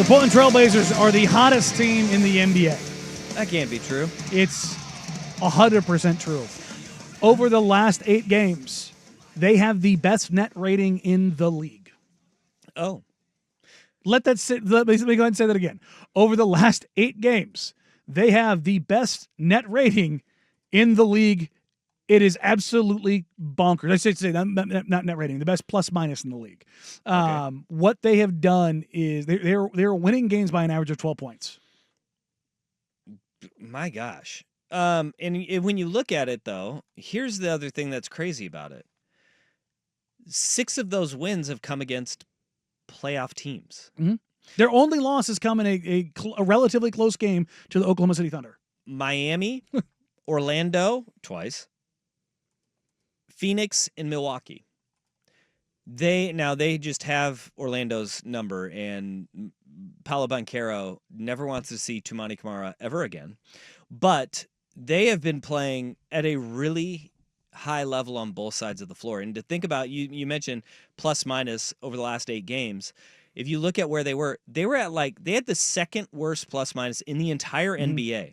Portland Trailblazers are the hottest team in the NBA. That can't be true. It's 100% true. Over the last 8 games, they have the best net rating in the league. Oh. Let that sit. Let me go ahead and say that again. Over the last 8 games, they have the best net rating in the league. It is absolutely bonkers. I should say not net rating, the best plus minus in the league. Okay. What they have done is they're winning games by an average of 12 points. My gosh. And when you look at it, though, here's the other thing that's crazy about it. 6 of those wins have come against playoff teams. Mm-hmm. Their only loss has come in a relatively close game to the Oklahoma City Thunder. Miami, Orlando, twice, Phoenix, and Milwaukee. They just have Orlando's number, and Paolo Banchero never wants to see Toumani Camara ever again. But they have been playing at a really high level on both sides of the floor. And to think about, you mentioned plus minus over the last 8 games. If you look at where they were at they had the second worst plus minus in the entire NBA.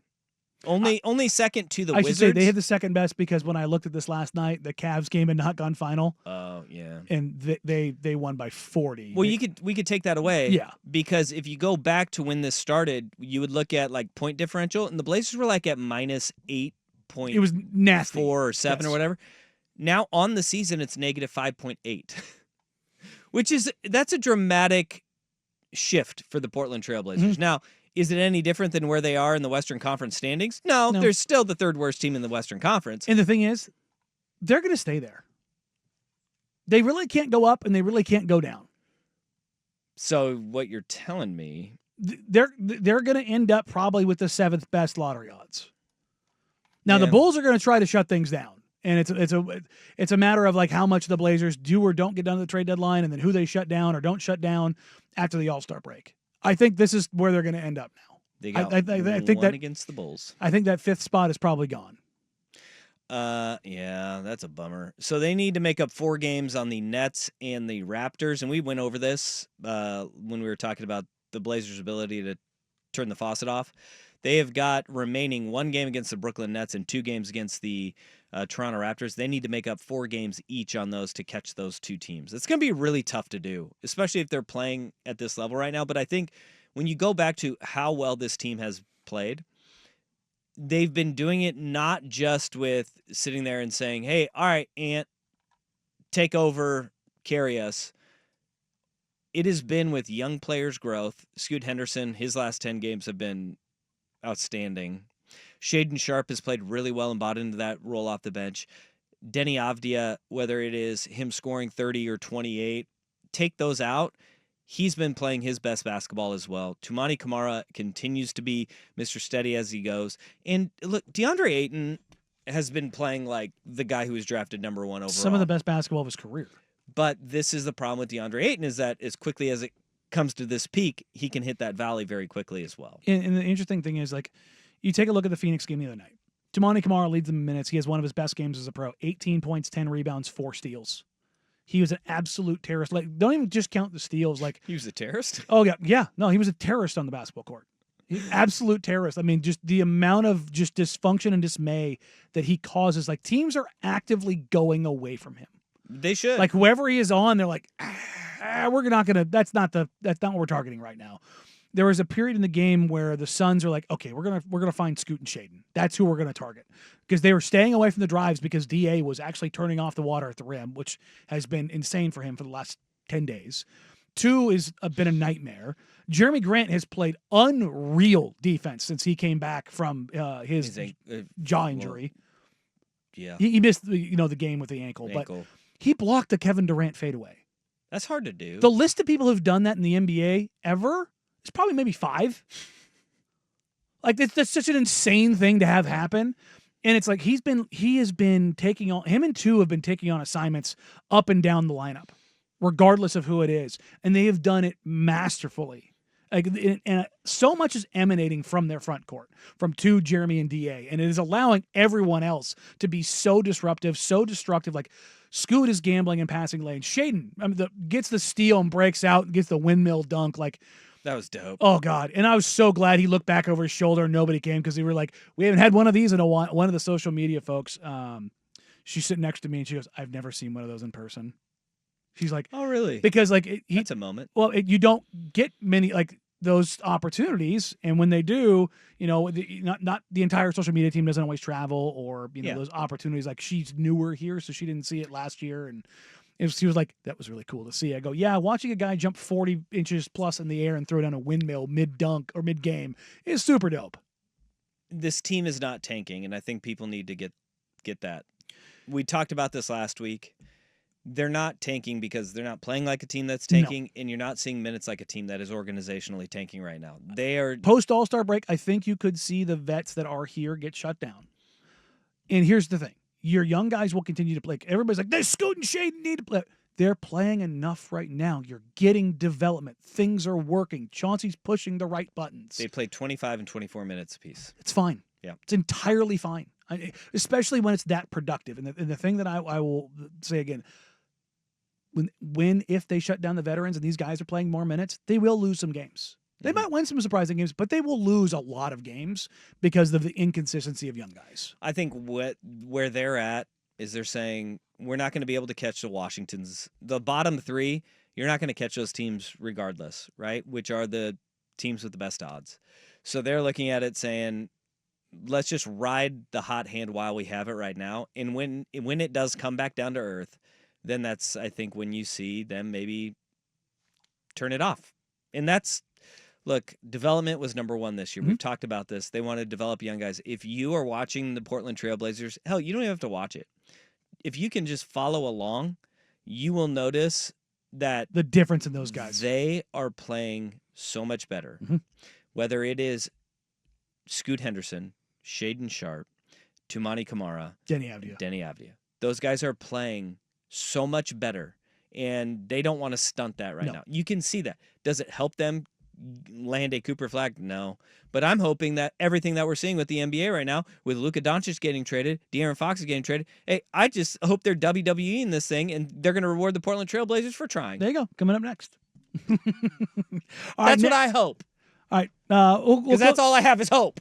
Only second to the Wizards. I should say they had the second best because when I looked at this last night, the Cavs game had not gone final. Oh, yeah. And they won by 40. Well, we could take that away. Yeah. Because if you go back to when this started, you would look at point differential, and the Blazers were at minus 8.4 it was nasty. or 7 or whatever. Now on the season, it's negative 5.8, that's a dramatic shift for the Portland Trailblazers. Mm-hmm. Now, is it any different than where they are in the Western Conference standings? No, they're still the 3rd worst team in the Western Conference. And the thing is, they're going to stay there. They really can't go up, and they really can't go down. So what you're telling me, they're going to end up probably with the 7th best lottery odds. Now the Bulls are going to try to shut things down, and it's a matter of how much the Blazers do or don't get done at the trade deadline, and then who they shut down or don't shut down after the All-Star break. I think this is where they're going to end up now. They got I think one that against the Bulls. I think that 5th spot is probably gone. Yeah, that's a bummer. So they need to make up 4 games on the Nets and the Raptors, and we went over this when we were talking about the Blazers' ability to turn the faucet off. They have got remaining 1 game against the Brooklyn Nets and 2 games against the Toronto Raptors. They need to make up 4 games each on those to catch those 2 teams. It's going to be really tough to do, especially if they're playing at this level right now. But I think when you go back to how well this team has played, they've been doing it not just with sitting there and saying, hey, all right, Ant, take over, carry us. It has been with young players' growth. Scoot Henderson, his last 10 games have been outstanding. Shaedon Sharpe has played really well and bought into that role off the bench. Denny Avdia, whether it is him scoring 30 or 28, take those out. He's been playing his best basketball as well. Toumani Camara continues to be Mr. Steady as he goes. And look, DeAndre Ayton has been playing like the guy who was drafted number 1 overall. Some of the best basketball of his career. But this is the problem with DeAndre Ayton, is that as quickly as it comes to this peak, he can hit that valley very quickly as well. And the interesting thing is, you take a look at the Phoenix game the other night. Toumani Camara leads them in minutes. He has one of his best games as a pro. 18 points, 10 rebounds, 4 steals. He was an absolute terrorist. Don't even just count the steals. He was a terrorist? Oh, yeah. No, he was a terrorist on the basketball court. Absolute terrorist. I mean, just the amount of just dysfunction and dismay that he causes. Teams are actively going away from him. They should. Whoever he is on, they're we're not going to, that's not what we're targeting right now. There was a period in the game where the Suns are like, okay, we're gonna find Scoot and Shaedon. That's who we're gonna target, because they were staying away from the drives because DA was actually turning off the water at the rim, which has been insane for him for the last 10 days. 2 has been a nightmare. Jeremy Grant has played unreal defense since he came back from his jaw injury. Yeah, he missed the game with the ankle, but he blocked the Kevin Durant fadeaway. That's hard to do. The list of people who've done that in the NBA ever. It's probably maybe 5. That's such an insane thing to have happen. And it's he has been taking on, him and 2 have been taking on assignments up and down the lineup, regardless of who it is. And they have done it masterfully. And so much is emanating from their front court, from 2, Jeremy and DA. And it is allowing everyone else to be so disruptive, so destructive. Scoot is gambling and passing lanes. Shaedon gets the steal and breaks out and gets the windmill dunk. That was dope. Oh God! And I was so glad he looked back over his shoulder and nobody came because they were like, we haven't had one of these in a while. One of the social media folks, she's sitting next to me and she goes, I've never seen one of those in person. She's like, Oh, really? because like That's a moment. Well, you don't get many like those opportunities, and when they do, not the entire social media team doesn't always travel, or those opportunities. Like she's newer here, so she didn't see it last year, and she was like, that was really cool to see. I go, yeah, watching a guy jump 40 inches plus in the air and throw down a windmill mid dunk or mid game is super dope. This team is not tanking, and I think people need to get that. We talked about this last week. They're not tanking because they're not playing like a team that's tanking, and you're not seeing minutes like a team that is organizationally tanking right now. They are post All-Star break. I think you could see the vets that are here get shut down. And here's the thing. Your young guys will continue to play. Everybody's like, they're Scoot and Shade need to play. They're playing enough right now. You're getting development. Things are working. Chauncey's pushing the right buttons. They played 25 and 24 minutes apiece. It's fine. Yeah. It's entirely fine, especially when it's that productive. And the thing that I will say again, if they shut down the veterans and these guys are playing more minutes, they will lose some games. They might win some surprising games, but they will lose a lot of games because of the inconsistency of young guys. I think where they're at is they're saying we're not going to be able to catch the Washingtons. The bottom three, you're not going to catch those teams regardless, right? Which are the teams with the best odds. So they're looking at it saying, let's just ride the hot hand while we have it right now. And when it does come back down to earth, then that's, I think, when you see them maybe turn it off. And look, development was number one this year. We've talked about this. They want to develop young guys. If you are watching the Portland Trailblazers, hell, you don't even have to watch it. If you can just follow along, you will notice that the difference in those guys. They are playing so much better. Whether it is Scoot Henderson, Shaden Sharp, Tumani Kamara, Denny Avdia. Those guys are playing so much better, and they don't want to stunt that right now. You can see that. Does it help them land a Cooper flag? No. But I'm hoping that everything that we're seeing with the NBA right now, with Luka Doncic getting traded, De'Aaron Fox is getting traded, hey, I just hope they're WWEing this thing, and they're going to reward the Portland Trailblazers for trying. There you go. Coming up next. That's what I hope. All right. Because that's all I have is hope.